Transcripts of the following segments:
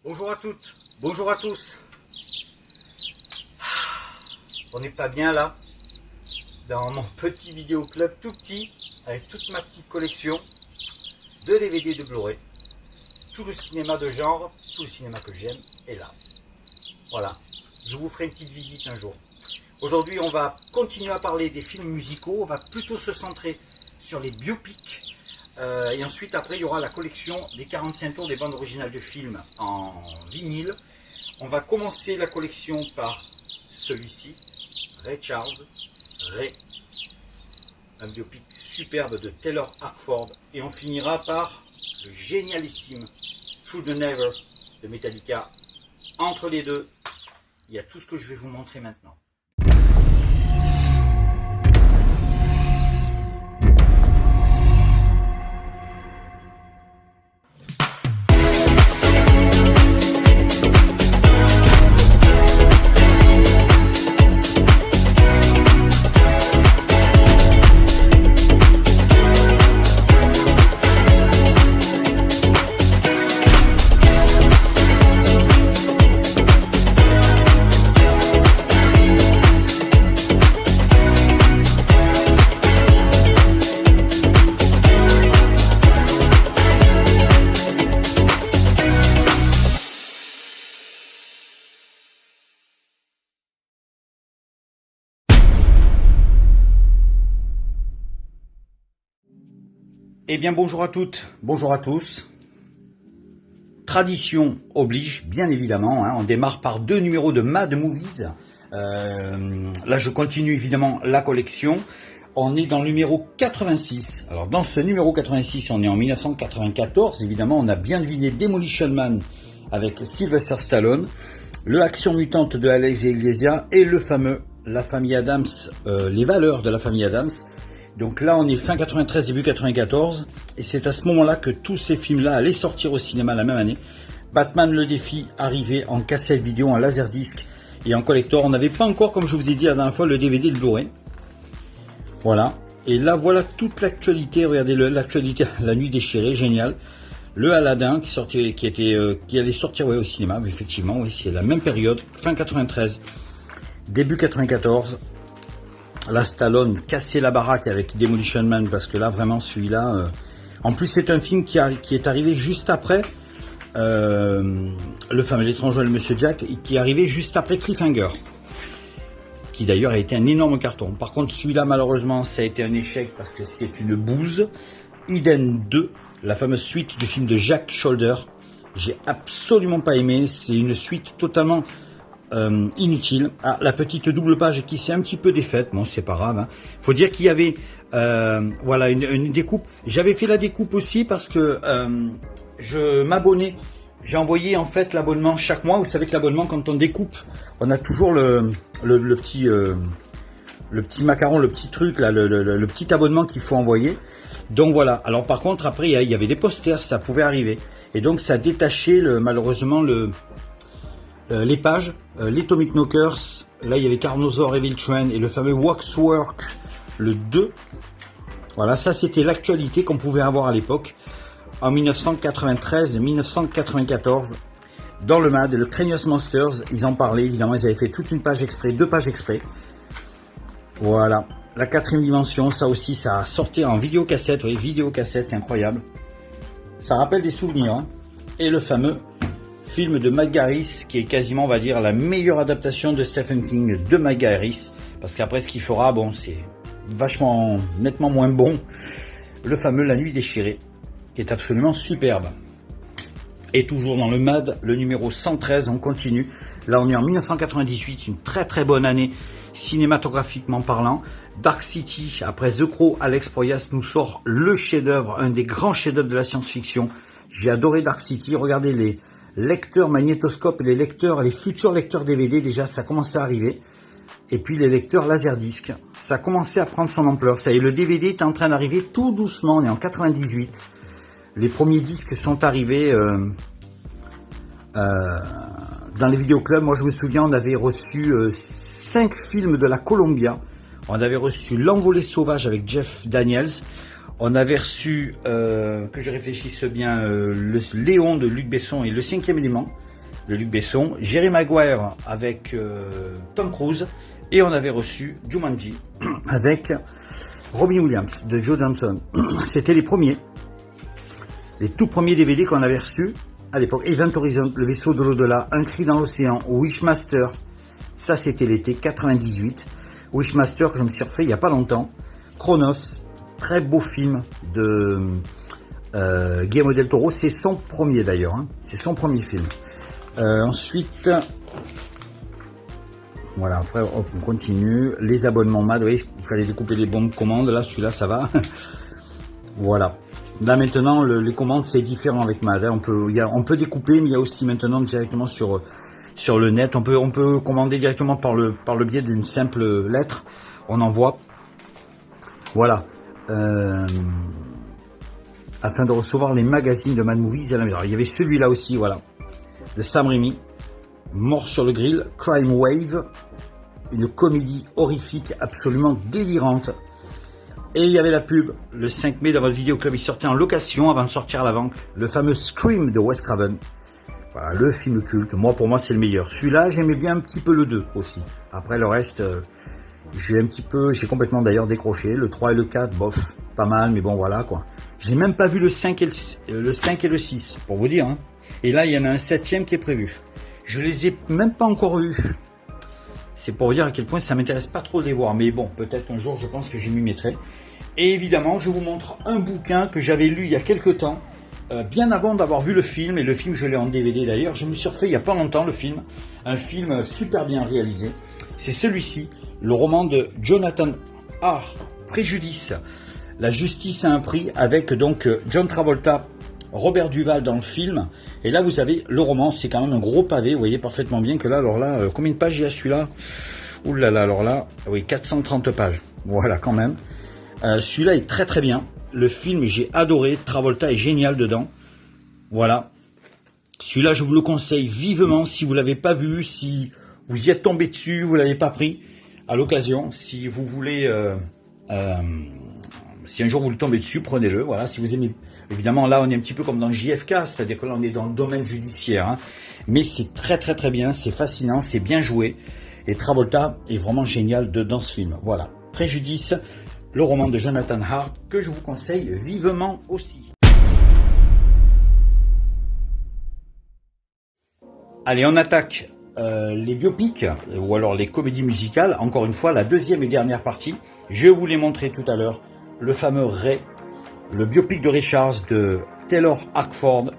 Bonjour à toutes, bonjour à tous. On n'est pas bien là, dans mon petit vidéoclub tout petit, avec toute ma petite collection de DVD de Blu-ray. Tout le cinéma de genre, tout le cinéma que j'aime est là. Voilà, je vous ferai une petite visite un jour. Aujourd'hui, on va continuer à parler des films musicaux, on va plutôt se centrer sur les biopics. Et ensuite, après, il y aura la collection des 45 tours des bandes originales de films en vinyle. On va commencer la collection par celui-ci, Ray Charles, Ray, un biopic superbe de Taylor Hackford. Et on finira par le génialissime Through the Never de Metallica. Entre les deux, il y a tout ce que je vais vous montrer maintenant. Eh bien bonjour à toutes, bonjour à tous. Tradition oblige, bien évidemment, hein, on démarre par 2 numéros de Mad Movies. Là je continue évidemment la collection. On est dans le numéro 86. Alors dans ce numéro 86, on est en 1994. Évidemment, on a bien deviné Demolition Man avec Sylvester Stallone, le Action Mutante de Alex et Elysia et le fameux La Famille Adams, les valeurs de la famille Adams. Donc là, on est fin 93, début 94, et c'est à ce moment-là que tous ces films-là allaient sortir au cinéma la même année. Batman le défi arrivait en cassette vidéo, en laserdisc et en collector. On n'avait pas encore, comme je vous ai dit la dernière fois, le DVD et le Blu-ray. Voilà. Et là, voilà toute l'actualité. Regardez l'actualité, La Nuit déchirée, génial. Le Aladdin qui allait sortir au cinéma, mais effectivement, oui, c'est la même période, fin 93, début 94. La Stallone cassait la baraque avec Demolition Man, parce que là vraiment celui-là en plus c'est un film qui est arrivé juste après le fameux L'étrange Noël de Monsieur Jack, qui est arrivé juste après Cliffhanger, qui d'ailleurs a été un énorme carton. Par contre celui-là malheureusement ça a été un échec parce que c'est une bouse. Eden 2, la fameuse suite du film de Jack Sholder, j'ai absolument pas aimé. C'est une suite totalement inutile. Ah, la petite double page qui s'est un petit peu défaite, bon c'est pas grave, hein. Faut dire qu'il y avait voilà une découpe. J'avais fait la découpe aussi parce que je m'abonnais, j'ai envoyé en fait l'abonnement chaque mois. Vous savez que l'abonnement, quand on découpe, on a toujours le petit macaron, le petit truc là, le petit abonnement qu'il faut envoyer. Donc voilà. Alors par contre après il y avait des posters, ça pouvait arriver, et donc ça détachait malheureusement les pages, les Atomic Knockers. Là il y avait Carnosaur Evil Train et le fameux Waxwork le 2. Voilà, ça c'était l'actualité qu'on pouvait avoir à l'époque en 1993-1994 dans le MAD. Le Cranius Monsters, ils en parlaient évidemment, ils avaient fait toute une page exprès, 2 pages exprès. Voilà, la 4e dimension, ça aussi ça a sorti en vidéocassette. Oui, vidéocassette, c'est incroyable, ça rappelle des souvenirs, hein. Et le fameux film de Mike Garris, qui est quasiment, on va dire, la meilleure adaptation de Stephen King de Mike Garris, parce qu'après ce qu'il fera, bon, c'est vachement, nettement moins bon. Le fameux La Nuit déchirée, qui est absolument superbe. Et toujours dans le MAD, le numéro 113, on continue. Là, on est en 1998, une très très bonne année cinématographiquement parlant. Dark City, après The Crow, Alex Proyas nous sort le chef-d'œuvre, un des grands chefs-d'œuvre de la science-fiction. J'ai adoré Dark City. Regardez les lecteurs magnétoscopes et les futurs lecteurs DVD, déjà ça commençait à arriver. Et puis les lecteurs laserdisc, ça commençait à prendre son ampleur. Ça y est, le DVD est en train d'arriver tout doucement. On est en 98. Les premiers disques sont arrivés dans les vidéoclubs. Moi je me souviens, on avait reçu 5 films de la Columbia. On avait reçu L'Envolée sauvage avec Jeff Daniels. On avait reçu, que je réfléchisse bien, le Léon de Luc Besson et Le 5e élément. de Luc Besson, Jerry Maguire avec Tom Cruise, et on avait reçu Jumanji avec Robin Williams de Joe Johnson. C'était les tout premiers DVD qu'on avait reçus à l'époque. Event Horizon, Le vaisseau de l'au-delà, Un cri dans l'océan, Wishmaster, ça c'était l'été 98. Wishmaster que je me suis refait il n'y a pas longtemps. Chronos, très beau film de Guillermo del Toro, c'est son premier d'ailleurs, hein. C'est son premier film. Ensuite, voilà, après hop, on continue. Les abonnements MAD, oui, il fallait découper les bons de commande, là celui-là ça va. Voilà. Là maintenant, les commandes c'est différent avec MAD, hein. On peut découper, mais il y a aussi maintenant directement sur le net, on peut commander directement par le biais d'une simple lettre, on envoie. Voilà. Afin de recevoir les magazines de Mad Movies à la maison. Alors, il y avait celui-là aussi, voilà, de Sam Raimi, Mort sur le grill, Crime Wave, une comédie horrifique absolument délirante. Et il y avait la pub, le 5 mai dans votre vidéoclub, il sortait en location avant de sortir à la vente, le fameux Scream de Wes Craven. Voilà, le film culte. Pour moi, c'est le meilleur. Celui-là, j'aimais bien un petit peu le 2 aussi. Après, le reste, j'ai complètement d'ailleurs décroché. Le 3 et le 4, bof, pas mal, mais bon, voilà, quoi. J'ai même pas vu le 5 et le 6, pour vous dire, hein. Et là, il y en a un 7e qui est prévu. Je les ai même pas encore vus. C'est pour vous dire à quel point ça m'intéresse pas trop de les voir. Mais bon, peut-être un jour, je pense que je m'y mettrai. Et évidemment, je vous montre un bouquin que j'avais lu il y a quelques temps. Bien avant d'avoir vu le film, et le film je l'ai en DVD d'ailleurs, je me suis refait il n'y a pas longtemps le film, un film super bien réalisé, c'est celui-ci, le roman de Jonathan Hart, Préjudice, la justice a un prix, avec donc John Travolta, Robert Duvall dans le film, et là vous avez le roman, c'est quand même un gros pavé, vous voyez parfaitement bien que là, alors là, combien de pages il y a celui-là? Ouh là là, alors là, oui, 430 pages, voilà quand même, celui-là est très très bien. Le film, j'ai adoré. Travolta est génial dedans. Voilà. Celui-là, je vous le conseille vivement. Si vous ne l'avez pas vu, si vous y êtes tombé dessus, vous ne l'avez pas pris à l'occasion. Si vous voulez... si un jour vous le tombez dessus, prenez-le. Voilà. Si vous aimez... Évidemment, là, on est un petit peu comme dans JFK. C'est-à-dire que là, on est dans le domaine judiciaire. Hein. Mais c'est très, très, très bien. C'est fascinant. C'est bien joué. Et Travolta est vraiment génial dans ce film. Voilà. Préjudice. Le roman de Jonathan Hart, que je vous conseille vivement aussi. Allez, on attaque les biopics, ou alors les comédies musicales. Encore une fois, la deuxième et dernière partie. Je vous l'ai montré tout à l'heure, le fameux Ray, le biopic de Ray Charles de Taylor Hackford.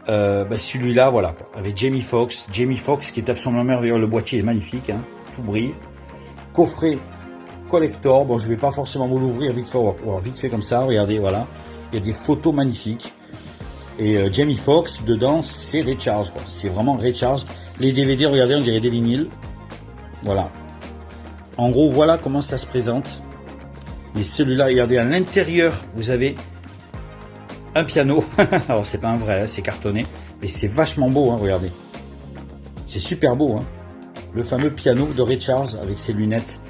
Celui-là, voilà, avec Jamie Foxx. Jamie Foxx qui est absolument merveilleux, le boîtier est magnifique, hein, tout brille. Coffret collector, bon je vais pas forcément vous l'ouvrir vite fait comme ça, regardez, voilà, il y a des photos magnifiques, et Jamie Foxx dedans, c'est Ray Charles, quoi. C'est vraiment Ray Charles. Les DVD, regardez, on dirait des vinyles, voilà, en gros voilà comment ça se présente. Et celui-là, regardez, à l'intérieur vous avez un piano, alors c'est pas un vrai, hein, c'est cartonné, mais c'est vachement beau, hein, regardez, c'est super beau, hein. Le fameux piano de Ray Charles avec ses lunettes,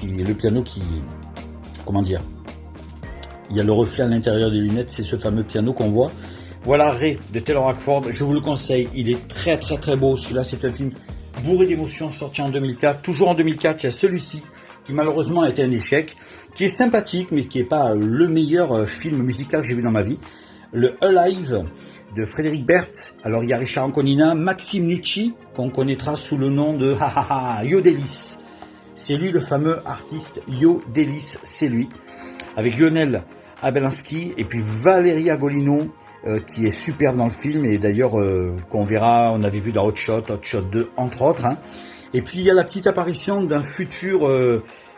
le piano qui, comment dire, il y a le reflet à l'intérieur des lunettes, c'est ce fameux piano qu'on voit. Voilà Ray de Taylor Hackford, je vous le conseille, il est très très très beau. Celui-là, c'est un film bourré d'émotions, sorti en 2004. Toujours en 2004, il y a celui-ci qui malheureusement a été un échec, qui est sympathique mais qui n'est pas le meilleur film musical que j'ai vu dans ma vie. Le Alive de Frédéric Berth. Alors il y a Richard Anconina, Maxime Nucci qu'on connaîtra sous le nom de Yodelis. C'est lui le fameux artiste Yodelis, c'est lui. Avec Lionel Abelansky et puis Valeria Golino qui est superbe dans le film et d'ailleurs qu'on verra, on avait vu dans Hot Shot 2 entre autres. Hein. Et puis il y a la petite apparition d'une future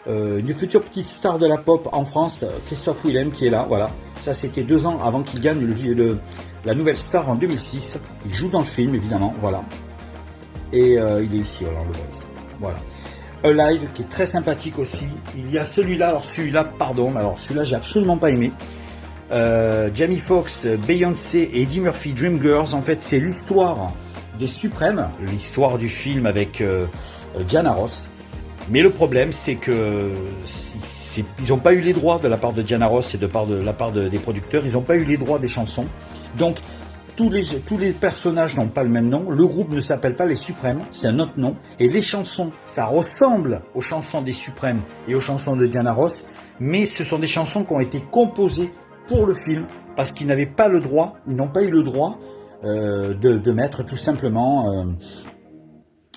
petite star de la pop en France, Christophe Willem qui est là, voilà. Ça c'était 2 ans avant qu'il gagne la nouvelle star en 2006. Il joue dans le film évidemment, voilà. Et il est ici, alors le voice. Voilà. Alive qui est très sympathique aussi. Il y a celui-là, alors celui-là j'ai absolument pas aimé. Jamie Foxx, Beyoncé et Eddie Murphy, Dreamgirls, en fait c'est l'histoire des Suprêmes, l'histoire du film avec Diana Ross. Mais le problème c'est que ils n'ont pas eu les droits de la part de Diana Ross et de la part des producteurs, ils n'ont pas eu les droits des chansons. Donc tous les personnages n'ont pas le même nom, le groupe ne s'appelle pas les Suprêmes, c'est un autre nom, et les chansons, ça ressemble aux chansons des Suprêmes et aux chansons de Diana Ross, mais ce sont des chansons qui ont été composées pour le film, parce qu'ils n'avaient pas le droit, ils n'ont pas eu le droit de mettre tout simplement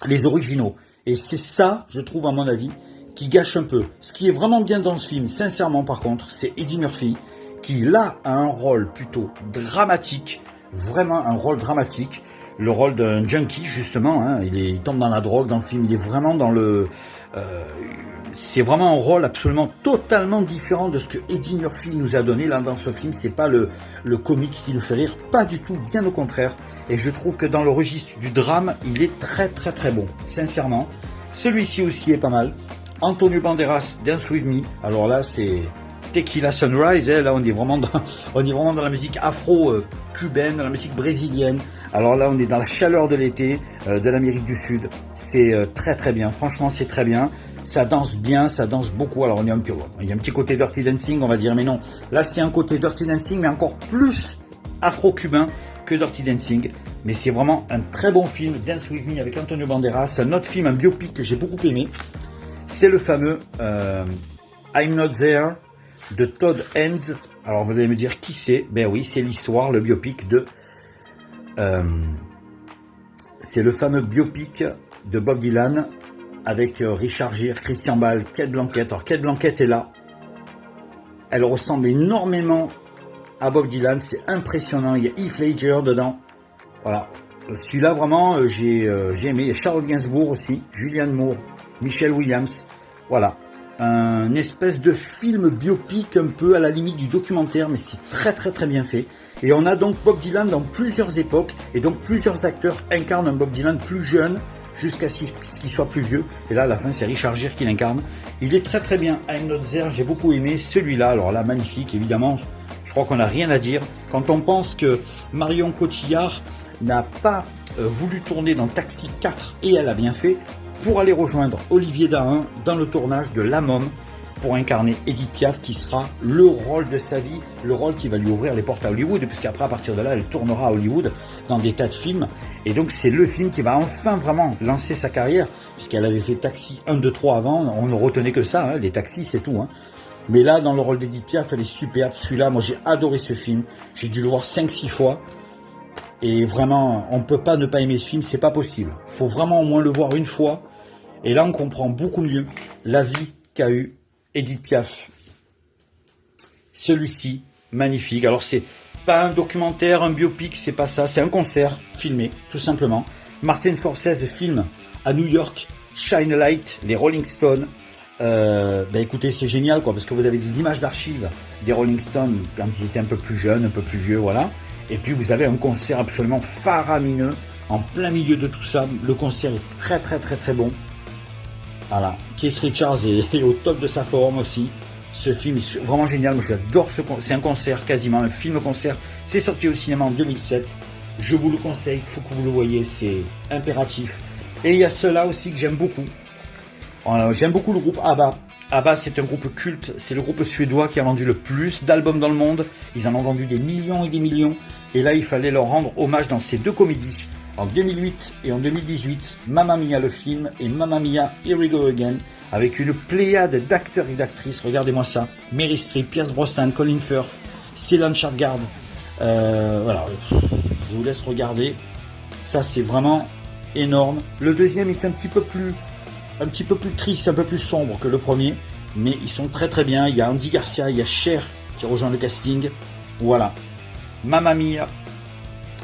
les originaux. Et c'est ça, je trouve à mon avis, qui gâche un peu. Ce qui est vraiment bien dans ce film, sincèrement par contre, c'est Eddie Murphy, qui là a un rôle plutôt dramatique, vraiment un rôle dramatique, le rôle d'un junkie justement, hein, il tombe dans la drogue dans le film, il est vraiment dans le... c'est vraiment un rôle absolument totalement différent de ce que Eddie Murphy nous a donné là dans ce film. C'est pas le comique qui nous fait rire, pas du tout, bien au contraire. Et je trouve que dans le registre du drame, il est très très très bon, sincèrement. Celui-ci aussi est pas mal. Antonio Banderas, Dance With Me. Alors là, c'est Tequila Sunrise. Hein. Là, on est vraiment dans la musique afro-cubaine, dans la musique brésilienne. Alors là, on est dans la chaleur de l'été, de l'Amérique du Sud. C'est très très bien. Franchement, c'est très bien. Ça danse bien, ça danse beaucoup. Alors, il y a un petit côté Dirty Dancing, on va dire. Mais non, là, c'est un côté Dirty Dancing, mais encore plus afro-cubain que Dirty Dancing. Mais c'est vraiment un très bon film, Dance With Me, avec Antonio Banderas. Un autre film, un biopic que j'ai beaucoup aimé. C'est le fameux I'm Not There de Todd Haynes. Alors vous allez me dire qui c'est? Ben oui, c'est l'histoire, le biopic de... c'est le fameux biopic de Bob Dylan avec Richard Gere, Christian Bale, Cate Blanchett. Alors Cate Blanchett est là. Elle ressemble énormément à Bob Dylan, c'est impressionnant. Il y a Heath Ledger dedans. Voilà. Celui-là vraiment j'ai aimé. Il y a Charles Gainsbourg aussi, Julianne Moore, Michelle Williams, voilà, un espèce de film biopic un peu à la limite du documentaire, mais c'est très très très bien fait. Et on a donc Bob Dylan dans plusieurs époques, et donc plusieurs acteurs incarnent un Bob Dylan plus jeune, jusqu'à ce qu'il soit plus vieux. Et là, à la fin, c'est Richard Gere qui l'incarne. Il est très très bien, I'm Not There, j'ai beaucoup aimé celui-là. Alors là, magnifique, évidemment, je crois qu'on n'a rien à dire. Quand on pense que Marion Cotillard n'a pas voulu tourner dans Taxi 4, et elle a bien fait, pour aller rejoindre Olivier Dahan dans le tournage de La Môme pour incarner Edith Piaf, qui sera le rôle de sa vie, le rôle qui va lui ouvrir les portes à Hollywood, puisqu'après à partir de là elle tournera à Hollywood dans des tas de films, et donc c'est le film qui va enfin vraiment lancer sa carrière, puisqu'elle avait fait Taxi 1, 2, 3 avant, on ne retenait que ça, hein, les taxis c'est tout, hein. Mais là dans le rôle d'Edith Piaf elle est superbe, celui-là moi j'ai adoré ce film, j'ai dû le voir 5-6 fois. Et vraiment, on ne peut pas ne pas aimer ce film, c'est pas possible. Il faut vraiment au moins le voir une fois. Et là, on comprend beaucoup mieux la vie qu'a eue Edith Piaf. Celui-ci, magnifique. Alors, c'est pas un documentaire, un biopic, c'est pas ça. C'est un concert filmé, tout simplement. Martin Scorsese filme à New York, Shine a Light, les Rolling Stones. Écoutez, c'est génial, quoi, parce que vous avez des images d'archives des Rolling Stones quand ils étaient un peu plus jeunes, un peu plus vieux, voilà. Et puis vous avez un concert absolument faramineux en plein milieu de tout ça. Le concert est très très très très bon. Voilà, Keith Richards est au top de sa forme aussi. Ce film est vraiment génial. Moi j'adore ce concert. C'est un concert quasiment, un film-concert. C'est sorti au cinéma en 2007. Je vous le conseille, il faut que vous le voyez, c'est impératif. Et il y a ceux-là aussi que j'aime beaucoup. J'aime beaucoup le groupe ABBA. ABBA, c'est un groupe culte, c'est le groupe suédois qui a vendu le plus d'albums dans le monde. Ils en ont vendu des millions et des millions. Et là, il fallait leur rendre hommage dans ces deux comédies. En 2008 et en 2018, Mamma Mia le film et Mamma Mia Here We Go Again, avec une pléiade d'acteurs et d'actrices. Regardez-moi ça. Meryl Streep, Pierce Brosnan, Colin Firth, Stellan Skarsgård. Voilà, je vous laisse regarder. Ça, c'est vraiment énorme. Le deuxième est un petit peu plus triste, un peu plus sombre que le premier, mais ils sont très très bien. Il y a Andy Garcia, il y a Cher qui rejoint le casting. Voilà, Mamma Mia,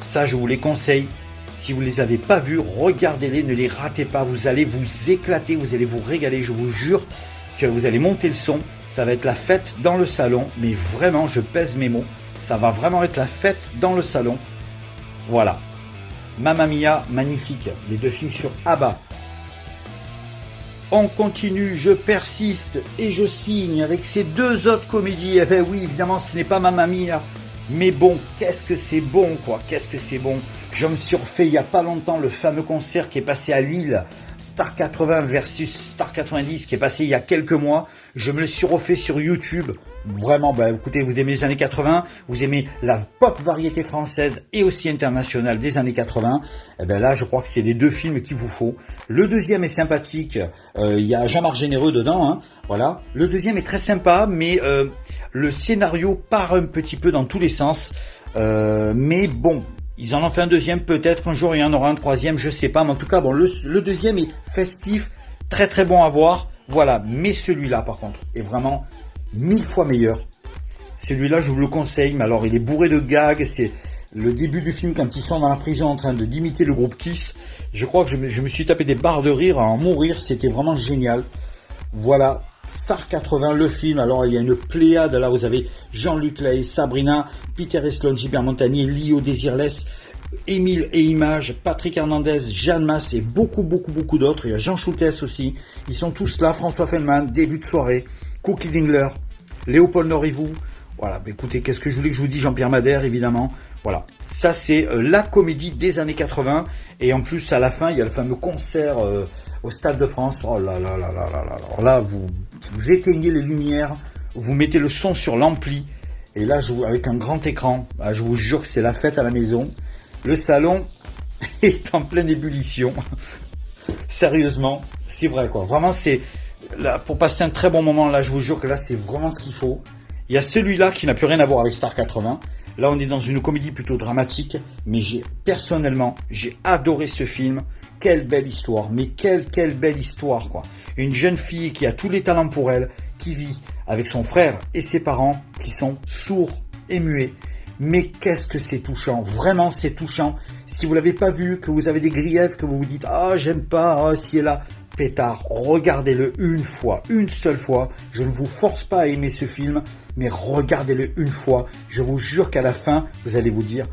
ça je vous les conseille. Si vous ne les avez pas vus, regardez-les, ne les ratez pas. Vous allez vous éclater, vous allez vous régaler. Je vous jure que vous allez monter le son. Ça va être la fête dans le salon, mais vraiment, je pèse mes mots. Ça va vraiment être la fête dans le salon. Voilà, Mamma Mia, magnifique. Les deux films sur ABBA. On continue, je persiste et je signe avec ces deux autres comédies. Eh ben oui, évidemment, ce n'est pas Mamma Mia, mais bon, qu'est-ce que c'est bon, quoi, qu'est-ce que c'est bon. Je me suis refait il n'y a pas longtemps le fameux concert qui est passé à Lille, Star 80 versus Star 90, qui est passé il y a quelques mois. Je me le suis refait sur YouTube. vraiment, bah, écoutez, vous aimez les années 80, vous aimez la pop variété française et aussi internationale des années 80, eh ben là, je crois que c'est les deux films qu'il vous faut. Le deuxième est sympathique, il y a Jean-Marc Généreux dedans, hein, voilà. Le deuxième est très sympa, mais le scénario part un petit peu dans tous les sens, mais bon, ils en ont fait un deuxième, peut-être qu'un jour il y en aura un troisième, je sais pas, mais en tout cas, bon, le deuxième est festif, très très bon à voir, voilà. Mais celui-là, par contre, est vraiment 1000 fois meilleur. Celui-là, je vous le conseille, mais alors il est bourré de gags, c'est le début du film quand ils sont dans la prison en train d'imiter le groupe Kiss. Je crois que je me suis tapé des barres de rire à en mourir, c'était vraiment génial. Voilà, Star 80, le film. Alors il y a une pléiade, là vous avez Jean-Luc Lahaye, Sabrina, Peter Estlund, Gilbert Montagnier, Lio Désirless, Émile et Images, Patrick Hernandez, Jeanne Masse et beaucoup d'autres. Il y a Jean Schultes aussi. Ils sont tous là, François Fellman, début de soirée, Cookie Dingler, Léopold Norivou. Voilà, bah écoutez, qu'est-ce que je voulais que je vous dise, Jean-Pierre Madère, évidemment. Voilà, ça c'est la comédie des années 80. Et en plus, à la fin, il y a le fameux concert au Stade de France. Oh là là là là là là. Alors là, vous éteignez les lumières, vous mettez le son sur l'ampli. Et là, avec un grand écran, je vous jure que c'est la fête à la maison. Le salon est en pleine ébullition. Sérieusement, c'est vrai quoi. Vraiment, c'est... Là, pour passer un très bon moment, là, je vous jure que là, c'est vraiment ce qu'il faut. Il y a celui-là qui n'a plus rien à voir avec Star 80. Là, on est dans une comédie plutôt dramatique, mais personnellement, j'ai adoré ce film. Quelle belle histoire, mais quelle belle histoire, quoi. Une jeune fille qui a tous les talents pour elle, qui vit avec son frère et ses parents, qui sont sourds et muets. Mais qu'est-ce que c'est touchant, vraiment c'est touchant. Si vous l'avez pas vu, que vous avez des griefs, que vous vous dites « Ah, j'aime pas, ah, si et là », pétard, regardez-le une seule fois. Je ne vous force pas à aimer ce film, mais regardez-le une fois. Je vous jure qu'à la fin, vous allez vous dire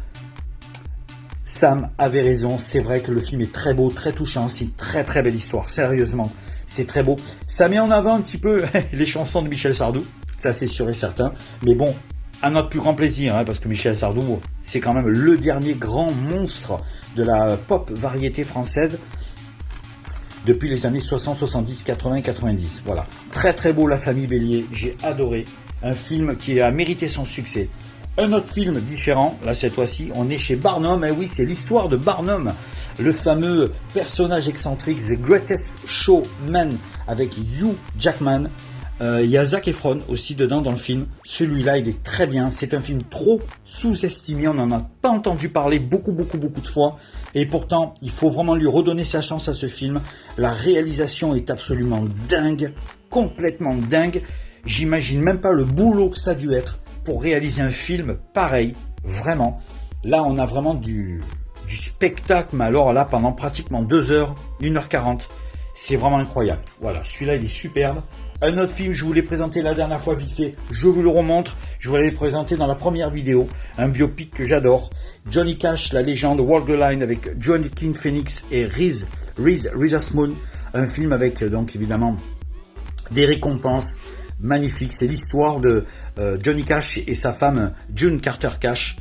« Sam avait raison, c'est vrai que le film est très beau, très touchant, c'est une très très belle histoire, sérieusement, c'est très beau. » Ça met en avant un petit peu les chansons de Michel Sardou, ça c'est sûr et certain, mais bon, à notre plus grand plaisir, hein, parce que Michel Sardou, c'est quand même le dernier grand monstre de la pop variété française depuis les années 60, 70, 80, 90. Voilà. Très très beau, La Famille Bélier, j'ai adoré. Un film qui a mérité son succès. Un autre film différent, là cette fois-ci, on est chez Barnum, et oui, c'est l'histoire de Barnum, le fameux personnage excentrique, The Greatest Showman, avec Hugh Jackman. Il y a Zac Efron aussi dedans dans le film. Celui-là, il est très bien. C'est un film trop sous-estimé. On n'en a pas entendu parler beaucoup de fois. Et pourtant, il faut vraiment lui redonner sa chance à ce film. La réalisation est absolument dingue. Complètement dingue. J'imagine même pas le boulot que ça a dû être pour réaliser un film pareil. Vraiment. Là, on a vraiment du spectacle. Mais alors là, pendant pratiquement 2 heures, 1h40. C'est vraiment incroyable. Voilà, celui-là, il est superbe. Un autre film, je vous l'ai présenté la dernière fois vite fait, je vous le remontre, je vous l'avais présenté dans la première vidéo, un biopic que j'adore, Johnny Cash, la légende, Walk the Line avec Joaquin Phoenix et Reese Witherspoon, un film avec donc évidemment des récompenses magnifiques, c'est l'histoire de Johnny Cash et sa femme June Carter Cash,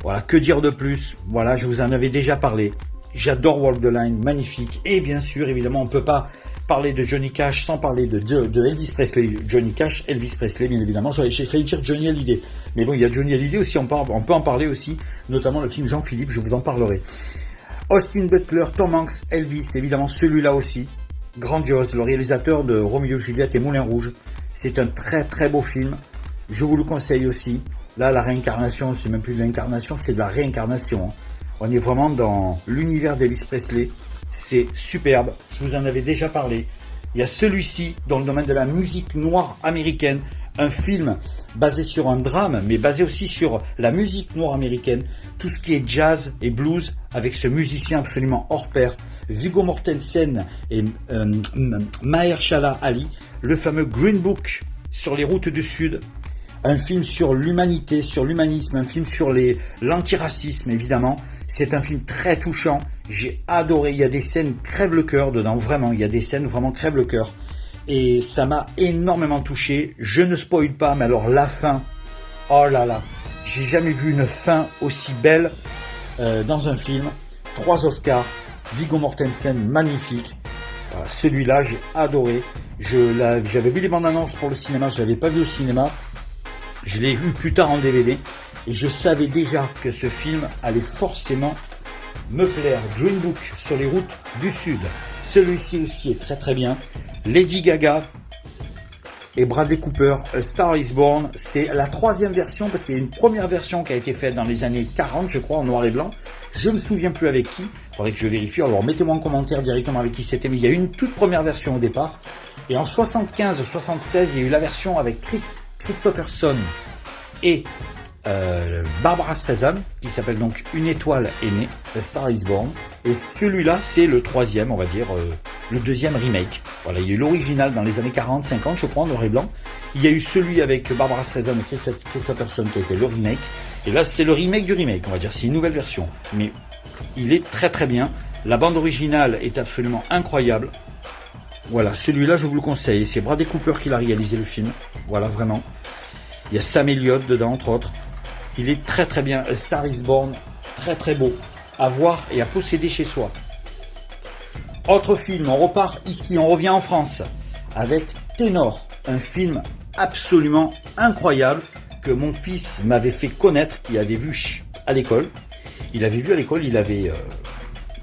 voilà, que dire de plus, voilà, je vous en avais déjà parlé, j'adore Walk the Line, magnifique, et bien sûr, évidemment, on ne peut pas parler de Johnny Cash sans parler de Elvis Presley. Johnny Cash, Elvis Presley, bien évidemment. J'ai failli dire Johnny Hallyday. Mais bon, il y a Johnny Hallyday aussi, on peut en parler aussi, notamment le film Jean-Philippe, je vous en parlerai. Austin Butler, Tom Hanks, Elvis, évidemment, celui-là aussi. Grandiose, le réalisateur de Roméo Juliette et Moulin Rouge. C'est un très très beau film. Je vous le conseille aussi. Là, la réincarnation, c'est même plus de l'incarnation, c'est de la réincarnation. Hein. On est vraiment dans l'univers d'Elvis Presley. C'est superbe, je vous en avais déjà parlé. Il y a celui-ci dans le domaine de la musique noire américaine, un film basé sur un drame, mais basé aussi sur la musique noire américaine, tout ce qui est jazz et blues, avec ce musicien absolument hors pair, Viggo Mortensen et Mahershala Ali, le fameux Green Book sur les routes du Sud, un film sur l'humanité, sur l'humanisme, un film sur l'antiracisme évidemment. C'est un film très touchant, j'ai adoré, il y a des scènes crève le cœur dedans, vraiment, il y a des scènes vraiment crève le cœur. Et ça m'a énormément touché, je ne spoil pas, mais alors la fin, oh là là, j'ai jamais vu une fin aussi belle dans un film. 3 Oscars, Viggo Mortensen, magnifique. Voilà, celui-là, j'ai adoré. J'avais vu les bandes annonces pour le cinéma, je ne l'avais pas vu au cinéma. Je l'ai eu plus tard en DVD et je savais déjà que ce film allait forcément me plaire. Green Book sur les routes du Sud. Celui-ci aussi est très très bien. Lady Gaga et Bradley Cooper, A Star is Born. C'est la 3e version parce qu'il y a une première version qui a été faite dans les années 40, je crois, en noir et blanc. Je ne me souviens plus avec qui. Il faudrait que je vérifie. Alors mettez-moi en commentaire directement avec qui c'était. Mais il y a eu une toute première version au départ. Et en 75-76, il y a eu la version avec Christopherson et Barbara Streisand, qui s'appelle donc Une étoile est née, A Star is Born. Et celui-là, c'est le 3e, on va dire, le 2e remake. Voilà, il y a eu l'original dans les années 40-50, je crois, en noir et blanc. Il y a eu celui avec Barbara Streisand et Christopherson qui a été le remake. Et là, c'est le remake du remake, on va dire, c'est une nouvelle version. Mais il est très très bien. La bande originale est absolument incroyable. Voilà, celui-là, je vous le conseille. C'est Bradley Cooper qui l'a réalisé, le film. Voilà, vraiment. Il y a Sam Elliott dedans, entre autres. Il est très très bien. A Star is Born, très très beau. À voir et à posséder chez soi. Autre film, on repart ici, on revient en France. Avec Ténor, un film absolument incroyable que mon fils m'avait fait connaître, qu'il avait vu à l'école. Il avait vu à l'école, il avait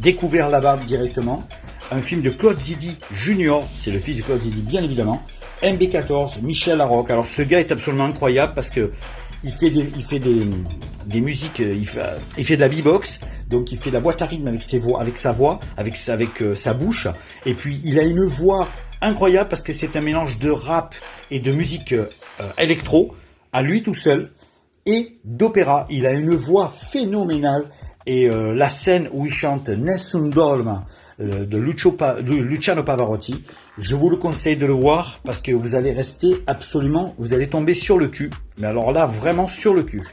découvert là-bas directement. Un film de Claude Zidi Junior, c'est le fils de Claude Zidi, bien évidemment. MB14, Michel Larocque. Alors ce gars est absolument incroyable parce que il fait des musiques, il fait de la beatbox, donc il fait de la boîte à rythme avec sa voix, avec sa bouche. Et puis il a une voix incroyable parce que c'est un mélange de rap et de musique électro à lui tout seul et d'opéra. Il a une voix phénoménale. Et la scène où il chante Nessun Dorma de Luciano Pavarotti, je vous le conseille de le voir parce que vous allez rester absolument, vous allez tomber sur le cul. Mais alors là, vraiment sur le cul.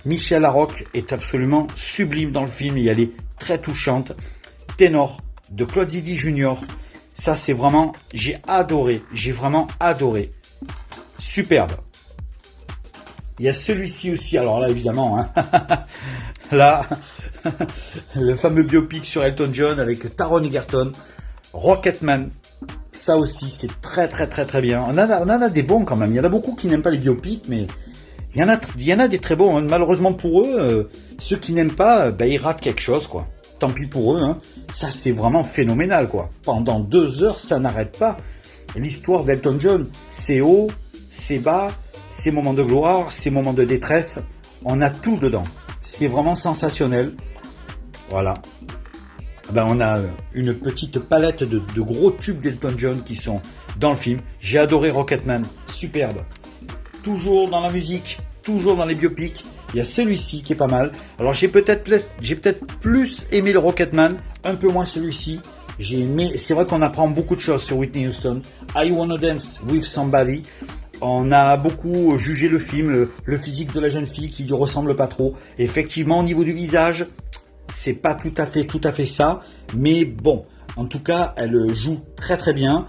Michel Larocque est absolument sublime dans le film et elle est très touchante. Ténor de Claude Zidi Junior, ça c'est vraiment, j'ai vraiment adoré. Superbe. Il y a celui-ci aussi, alors là évidemment, hein, là, le fameux biopic sur Elton John avec Taron Egerton, Rocketman, ça aussi c'est très très très très bien. On en a des bons quand même, il y en a beaucoup qui n'aiment pas les biopics, mais il y en a des très bons. Malheureusement pour eux, ceux qui n'aiment pas, ils ratent quelque chose, quoi. Tant pis pour eux, hein. Ça c'est vraiment phénoménal, quoi. Pendant 2 heures, ça n'arrête pas. L'histoire d'Elton John, c'est haut, c'est bas, c'est moments de gloire, c'est moments de détresse, on a tout dedans. C'est vraiment sensationnel. Voilà. On a une petite palette de gros tubes d'Elton John qui sont dans le film. J'ai adoré Rocketman, superbe. Toujours dans la musique, toujours dans les biopics. Il y a celui-ci qui est pas mal. Alors j'ai peut-être plus aimé le Rocketman, un peu moins celui-ci. J'ai aimé, c'est vrai qu'on apprend beaucoup de choses sur Whitney Houston. I Wanna Dance With Somebody. On a beaucoup jugé le film, le physique de la jeune fille qui ne ressemble pas trop. Effectivement, au niveau du visage, c'est pas tout à fait ça. Mais bon, en tout cas, elle joue très très bien.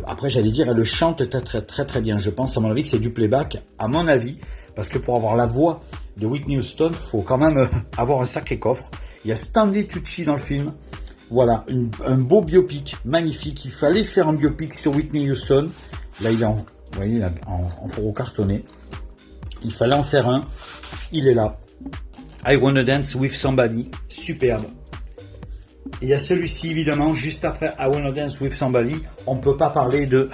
Après, j'allais dire, elle chante très très bien. Je pense, à mon avis, que c'est du playback, à mon avis. Parce que pour avoir la voix de Whitney Houston, il faut quand même avoir un sacré coffre. Il y a Stanley Tucci dans le film. Voilà, un beau biopic, magnifique. Il fallait faire un biopic sur Whitney Houston. Là, il est vous voyez, en fourreau cartonné. Il fallait en faire un. Il est là. I Wanna Dance With Somebody. Superbe. Et il y a celui-ci, évidemment, juste après I Wanna Dance With Somebody. On ne peut pas parler de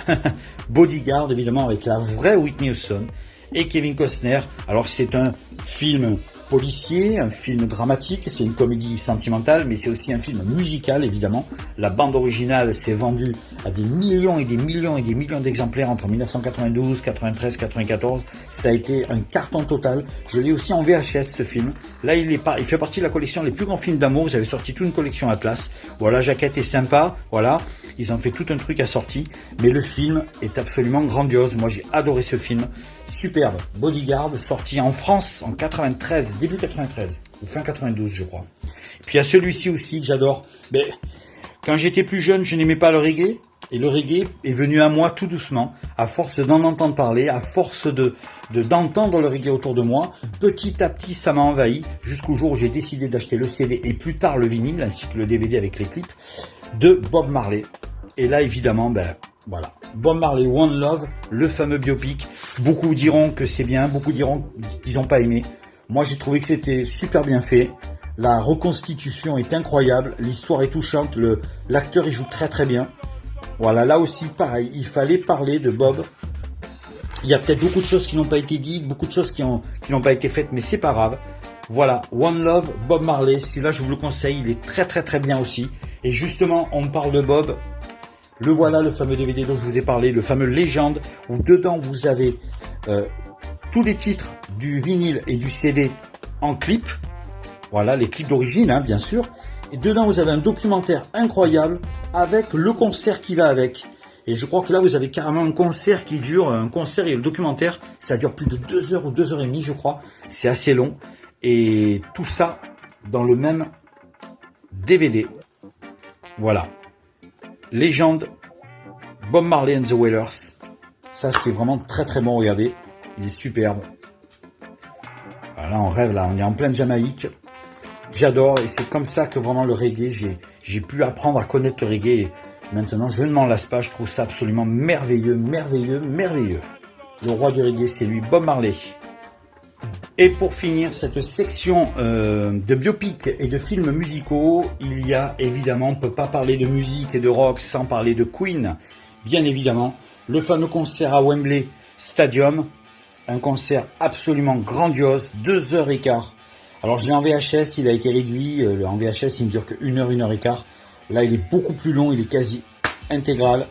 Bodyguard, évidemment, avec la vraie Whitney Houston et Kevin Costner. Alors, c'est un film policier, un film dramatique, c'est une comédie sentimentale, mais c'est aussi un film musical, évidemment. La bande originale s'est vendue à des millions et des millions et des millions d'exemplaires entre 1992, 93, 94. Ça a été un carton total. Je l'ai aussi en VHS, ce film. Là, il fait partie de la collection Les plus grands films d'amour. J'avais sorti toute une collection Atlas. Voilà, jaquette est sympa. Voilà, ils ont fait tout un truc assorti. Mais le film est absolument grandiose. Moi, j'ai adoré ce film. Superbe. Bodyguard, sorti en France en 93, début 93, ou fin 92, je crois. Et puis il y a celui-ci aussi que j'adore. Mais quand j'étais plus jeune, je n'aimais pas le reggae. Et le reggae est venu à moi tout doucement, à force d'en entendre parler, à force d'entendre le reggae autour de moi. Petit à petit, ça m'a envahi, jusqu'au jour où j'ai décidé d'acheter le CD et plus tard le vinyle, ainsi que le DVD avec les clips, de Bob Marley. Et là, évidemment, voilà. Bob Marley One Love, le fameux biopic. Beaucoup diront que c'est bien, beaucoup diront qu'ils n'ont pas aimé. Moi, j'ai trouvé que c'était super bien fait. La reconstitution est incroyable, l'histoire est touchante, l'acteur il joue très très bien. Voilà, là aussi pareil, il fallait parler de Bob. Il y a peut-être beaucoup de choses qui n'ont pas été dites, beaucoup de choses qui n'ont pas été faites, mais c'est pas grave. Voilà, One Love, Bob Marley, celui-là je vous le conseille, il est très très très bien aussi. Et justement, on parle de Bob, le voilà, le fameux DVD dont je vous ai parlé, le fameux Légende, où dedans vous avez tous les titres du vinyle et du CD en clip. Voilà, les clips d'origine, hein, bien sûr. Et dedans, vous avez un documentaire incroyable avec le concert qui va avec. Et je crois que là, vous avez carrément un concert qui dure, un concert et le documentaire, ça dure plus de 2 heures ou 2 heures et demie, je crois. C'est assez long. Et tout ça dans le même DVD. Voilà. Légende, Bob Marley and the Wailers. Ça, c'est vraiment très très bon, regardez. Il est superbe. Voilà, on rêve là, on est en pleine Jamaïque. J'adore et c'est comme ça que vraiment le reggae, j'ai pu apprendre à connaître le reggae et maintenant je ne m'en lasse pas, je trouve ça absolument merveilleux, merveilleux, merveilleux. Le roi du reggae, c'est lui, Bob Marley. Et pour finir cette section de biopic et de films musicaux, il y a évidemment, on ne peut pas parler de musique et de rock sans parler de Queen, bien évidemment, le fameux concert à Wembley Stadium, un concert absolument grandiose, 2h15. Alors je l'ai en VHS, il a été réduit, en VHS il ne dure que 1h, 1h15. Là il est beaucoup plus long, il est quasi intégral.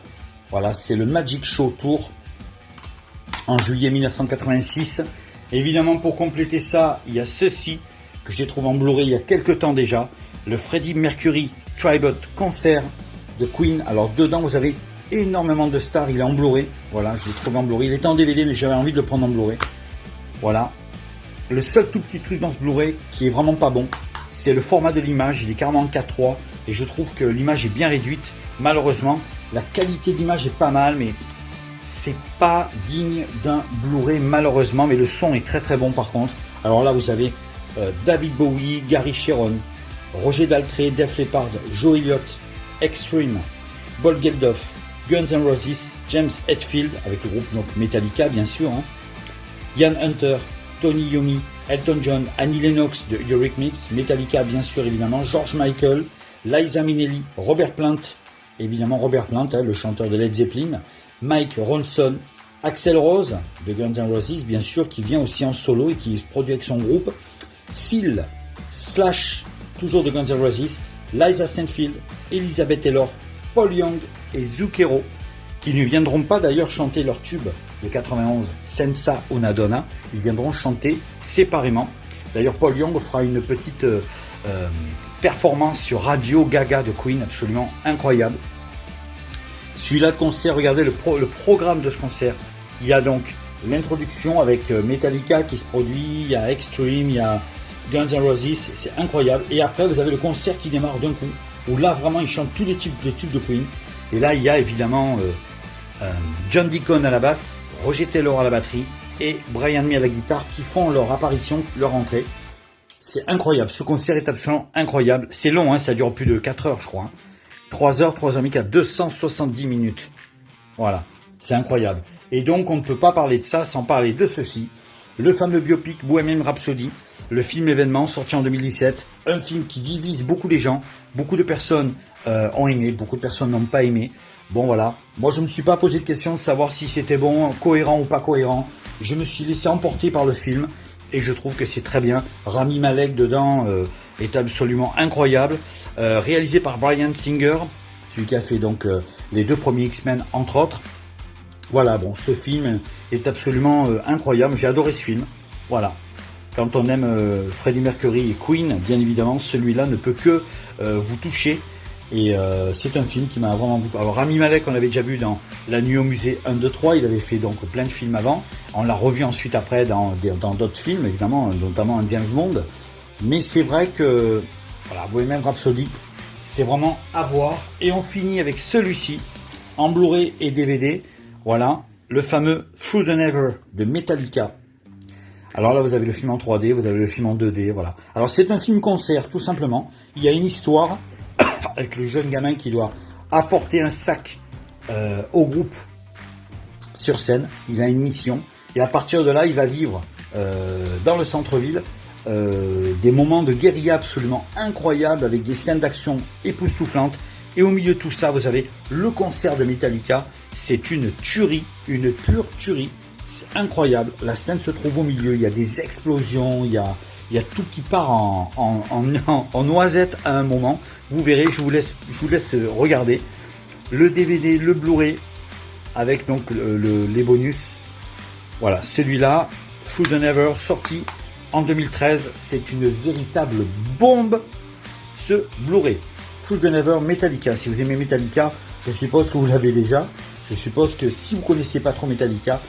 Voilà, c'est le Magic Show Tour en juillet 1986. Évidemment pour compléter ça, il y a ceci que j'ai trouvé en Blu-ray il y a quelques temps déjà. Le Freddie Mercury Tribute Concert de Queen. Alors dedans vous avez énormément de stars, il est en Blu-ray. Voilà, je l'ai trouvé en Blu-ray. Il était en DVD mais j'avais envie de le prendre en Blu-ray. Voilà. Le seul tout petit truc dans ce Blu-ray qui est vraiment pas bon, c'est le format de l'image. Il est carrément en 4:3 et je trouve que l'image est bien réduite. Malheureusement, la qualité d'image est pas mal, mais c'est pas digne d'un Blu-ray malheureusement. Mais le son est très très bon par contre. Alors là, vous avez David Bowie, Gary Sharon, Roger Daltrey, Def Leppard, Joe Elliott, Extreme, Bob Geldof, Guns N' Roses, James Hetfield avec le groupe donc Metallica bien sûr, hein, Ian Hunter, Tony Iommi, Elton John, Annie Lennox de Eurythmics, Metallica bien sûr évidemment, George Michael, Liza Minnelli, Robert Plant, évidemment Robert Plant, hein, le chanteur de Led Zeppelin, Mike Ronson, Axl Rose de Guns N' Roses bien sûr, qui vient aussi en solo et qui se produit avec son groupe, Seal, Slash, toujours de Guns N' Roses, Liza Stanfield, Elizabeth Taylor, Paul Young et Zucchero, qui ne viendront pas d'ailleurs chanter leur tube de 91, Senza una donna. Ils viendront chanter séparément. D'ailleurs, Paul Young fera une petite performance sur Radio Gaga de Queen, absolument incroyable. Celui-là de concert, regardez le programme de ce concert. Il y a donc l'introduction avec Metallica qui se produit, il y a Extreme, il y a Guns N' Roses, c'est incroyable. Et après, vous avez le concert qui démarre d'un coup, où là, vraiment, ils chantent tous les tubes de Queen. Et là, il y a évidemment John Deacon à la basse, Roger Taylor à la batterie et Brian May à la guitare qui font leur apparition, leur entrée. C'est incroyable, ce concert est absolument incroyable. C'est long, hein, ça dure plus de 4 heures je crois. Hein. 3 heures, 3h, 270 minutes. Voilà, c'est incroyable. Et donc on ne peut pas parler de ça sans parler de ceci. Le fameux biopic Bohemian Rhapsody, le film événement sorti en 2017. Un film qui divise beaucoup les gens, beaucoup de personnes ont aimé, beaucoup de personnes n'ont pas aimé. Bon voilà, moi je ne me suis pas posé de question de savoir si c'était bon, cohérent ou pas cohérent. Je me suis laissé emporter par le film et je trouve que c'est très bien. Rami Malek dedans est absolument incroyable. Réalisé par Bryan Singer, celui qui a fait donc les 2 premiers X-Men entre autres. Voilà, bon, ce film est absolument incroyable. J'ai adoré ce film. Voilà. Quand on aime Freddie Mercury et Queen, bien évidemment, celui-là ne peut que vous toucher. Et c'est un film qui m'a vraiment beaucoup... Alors Rami Malek, on l'avait déjà vu dans La Nuit au musée 1, 2, 3. Il avait fait donc plein de films avant. On l'a revu ensuite après dans d'autres films, évidemment, notamment un James Bond. Mais c'est vrai que, voilà, Bohemian Rhapsody, c'est vraiment à voir. Et on finit avec celui-ci, en Blu-ray et DVD. Voilà, le fameux Through the Never de Metallica. Alors là, vous avez le film en 3D, vous avez le film en 2D, voilà. Alors c'est un film concert, tout simplement. Il y a une histoire avec le jeune gamin qui doit apporter un sac au groupe sur scène, il a une mission, et à partir de là, il va vivre dans le centre-ville des moments de guérilla absolument incroyables, avec des scènes d'action époustouflantes, et au milieu de tout ça, vous avez le concert de Metallica. C'est une tuerie, une pure tuerie, c'est incroyable, la scène se trouve au milieu, il y a des explosions, il y a tout qui part en noisette à un moment. Vous verrez, je vous laisse regarder le DVD, le Blu-ray, avec donc les bonus. Voilà, celui-là, Fool Than Ever, sorti en 2013. C'est une véritable bombe, ce Blu-ray. Fool Than Ever, Metallica. Si vous aimez Metallica, je suppose que vous l'avez déjà. Je suppose que si vous ne connaissiez pas trop Metallica,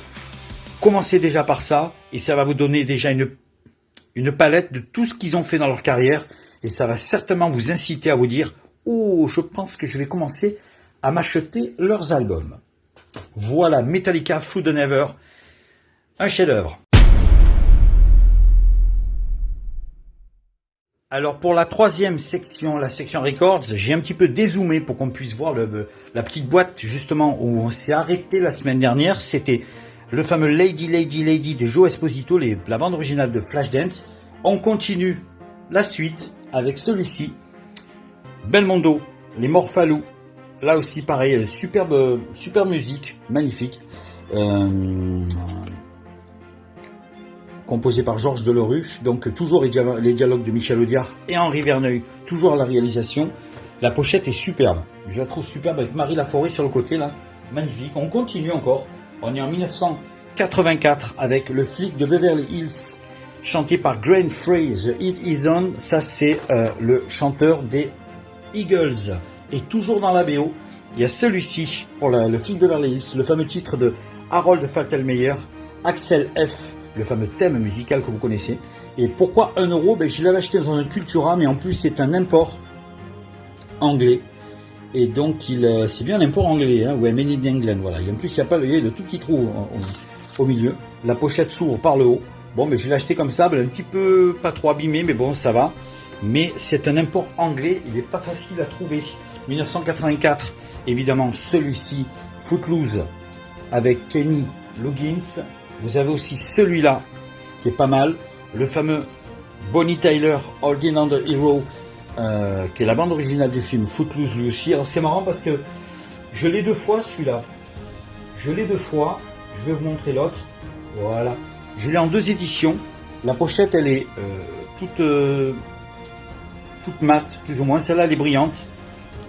commencez déjà par ça, et ça va vous donner déjà une palette de tout ce qu'ils ont fait dans leur carrière, et ça va certainement vous inciter à vous dire « Oh, je pense que je vais commencer à m'acheter leurs albums. » Voilà, Metallica, Fool Than Ever, un chef-d'œuvre. Alors pour la troisième section, la section Records, j'ai un petit peu dézoomé pour qu'on puisse voir la petite boîte justement où on s'est arrêté la semaine dernière. C'était le fameux Lady Lady Lady de Joe Esposito, la bande originale de Flashdance. On continue la suite avec celui-ci, Belmondo, les Morphalous. Là aussi pareil, superbe musique, magnifique. Composé par Georges Delerue, donc toujours les dialogues de Michel Audiard et Henri Verneuil, toujours à la réalisation. La pochette est superbe, je la trouve superbe avec Marie Laforêt sur le côté là, magnifique. On continue encore, on est en 1984 avec Le flic de Beverly Hills, chanté par Glenn Frey, The Heat Is On, ça c'est le chanteur des Eagles. Et toujours dans la BO, il y a celui-ci pour le flic de Beverly Hills, le fameux titre de Harold Faltermeyer, Axel F, le fameux thème musical que vous connaissez. Et pourquoi 1 euro? Je l'avais acheté dans un Cultura, mais en plus c'est un import anglais. Et donc c'est bien un import anglais, hein, ouais, Made in England, voilà. Et en plus il y a pas le tout petit trou au milieu. La pochette s'ouvre par le haut. Bon, mais je l'ai acheté comme ça, un petit peu pas trop abîmé, mais bon, ça va. Mais c'est un import anglais, il n'est pas facile à trouver. 1984, évidemment, celui-ci, Footloose, avec Kenny Loggins. Vous avez aussi celui-là, qui est pas mal, le fameux Bonnie Tyler, Holding on the Hero, qui est la bande originale du film Footloose lui aussi. Alors c'est marrant parce que je l'ai 2 fois celui-là. Je l'ai 2 fois, je vais vous montrer l'autre. Voilà. Je l'ai en 2 éditions. La pochette, elle est toute mate, plus ou moins. Celle-là, elle est brillante.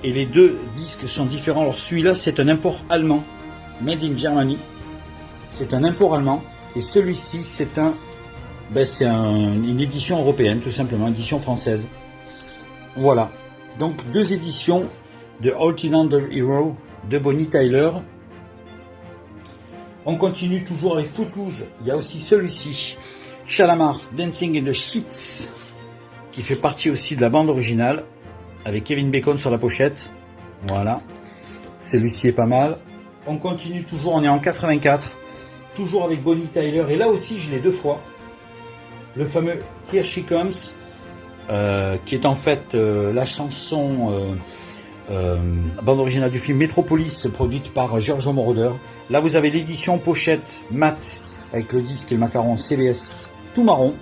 Et les 2 disques sont différents. Alors celui-là, c'est un import allemand, Made in Germany. C'est un import allemand. Et celui-ci, c'est une édition européenne, tout simplement, édition française. Voilà. Donc 2 éditions de Holding on the Hero de Bonnie Tyler. On continue toujours avec Footloose. Il y a aussi celui-ci, Shalamar, Dancing in the Sheets, qui fait partie aussi de la bande originale, avec Kevin Bacon sur la pochette. Voilà. Celui-ci est pas mal. On continue toujours, on est en 84, toujours avec Bonnie Tyler, et là aussi je l'ai 2 fois. Le fameux Here She Comes, qui est en fait la chanson bande originale du film Metropolis, produite par Giorgio Moroder. Là vous avez l'édition pochette mat avec le disque et le macaron CBS tout marron,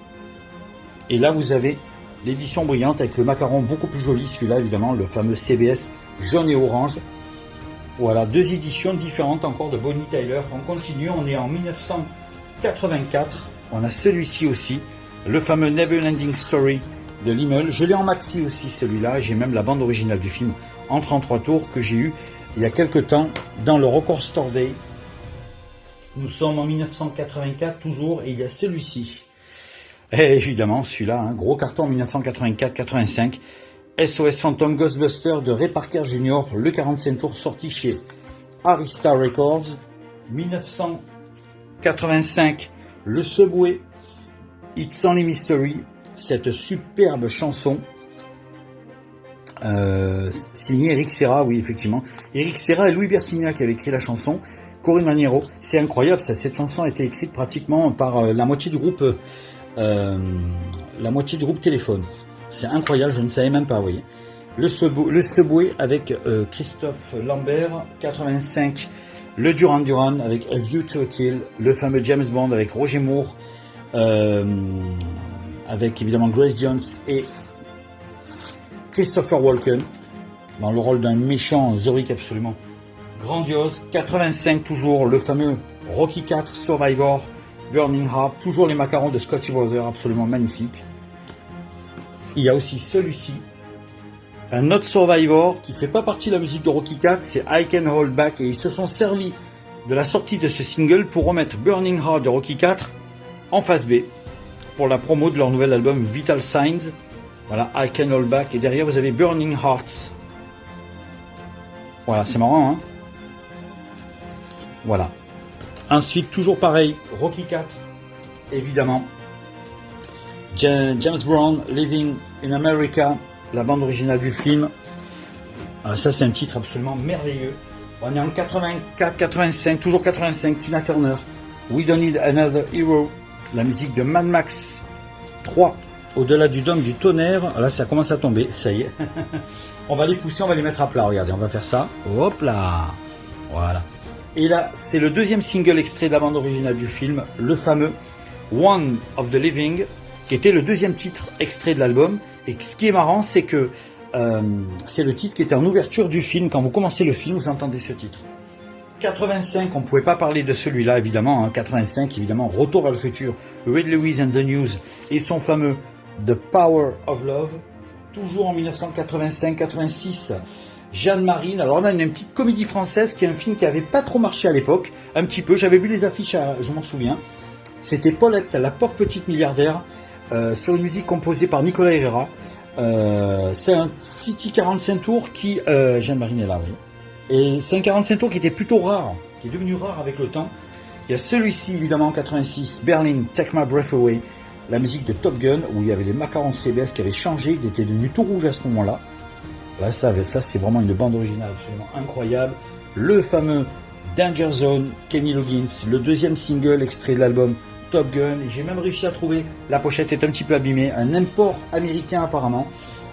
et là vous avez l'édition brillante avec le macaron beaucoup plus joli, celui-là évidemment, le fameux CBS jaune et orange. Voilà, 2 éditions différentes encore de Bonnie Tyler. On continue, on est en 1984, on a celui-ci aussi, le fameux Neverending Story de Limmel. Je l'ai en maxi aussi celui-là, j'ai même la bande originale du film en 33 tours que j'ai eu il y a quelques temps dans le Record Store Day. Nous sommes en 1984 toujours, et il y a celui-ci. Et évidemment celui-là, hein, gros carton 1984-85, SOS Phantom Ghostbuster de Ray Parker Jr., le 45 tours, sorti chez Arista Records. 1985, le Subway, It's Only Mystery, cette superbe chanson signée Eric Serra, oui effectivement, Eric Serra et Louis Bertignac qui avaient écrit la chanson, Corinne Maniero. C'est incroyable ça, cette chanson a été écrite pratiquement par la moitié du groupe Téléphone. C'est incroyable, je ne savais même pas, vous voyez. Le Subway avec Christophe Lambert, 85, le Duran Duran avec A View to a Kill, le fameux James Bond avec Roger Moore, avec évidemment Grace Jones et Christopher Walken dans le rôle d'un méchant Zurich absolument grandiose. 85 toujours, le fameux Rocky IV, Survivor, Burning Heart, toujours les macarons de Scotty Brothers, absolument magnifique. Il y a aussi celui-ci, un autre Survivor qui fait pas partie de la musique de Rocky IV, c'est I Can Hold Back, et ils se sont servis de la sortie de ce single pour remettre Burning Heart de Rocky IV en face B pour la promo de leur nouvel album Vital Signs. Voilà, I Can Hold Back, et derrière vous avez Burning Hearts. Voilà, c'est marrant, hein. Voilà. Ensuite, toujours pareil, Rocky IV, évidemment. James Brown, Living in America, la bande originale du film. Alors ça, c'est un titre absolument merveilleux. On est en 84, 85, toujours 85, Tina Turner. We Don't Need Another Hero, la musique de Mad Max 3, Au-delà du dôme du tonnerre. Là, ça commence à tomber, ça y est. On va les pousser, on va les mettre à plat. Regardez, on va faire ça. Hop là. Voilà. Et là, c'est le deuxième single extrait de la bande originale du film, le fameux One of the Living, qui était le deuxième titre extrait de l'album. Et ce qui est marrant, c'est que c'est le titre qui était en ouverture du film. Quand vous commencez le film, vous entendez ce titre. 85, on ne pouvait pas parler de celui-là, évidemment. 85, évidemment, Retour vers le futur, Red Lewis and the News, et son fameux The Power of Love. Toujours en 1985-86, Jeanne Marine. Alors là, on a une petite comédie française qui est un film qui n'avait pas trop marché à l'époque. Un petit peu, j'avais vu les affiches, je m'en souviens. C'était Paulette, la pauvre petite milliardaire, sur une musique composée par Nicolas Herrera. C'est un petit 45 tours qui... Jeanne Marine est là, oui. Et c'est un 45 tours qui était plutôt rare, qui est devenu rare avec le temps. Il y a celui-ci, évidemment, en 86, Berlin, Take My Breath Away, la musique de Top Gun, où il y avait les macarons CBS qui avaient changé, qui étaient devenus tout rouges à ce moment-là. Là, ça c'est vraiment une bande originale absolument incroyable. Le fameux Danger Zone, Kenny Loggins, le deuxième single extrait de l'album Top Gun. J'ai même réussi à trouver, la pochette est un petit peu abîmée, un import américain apparemment.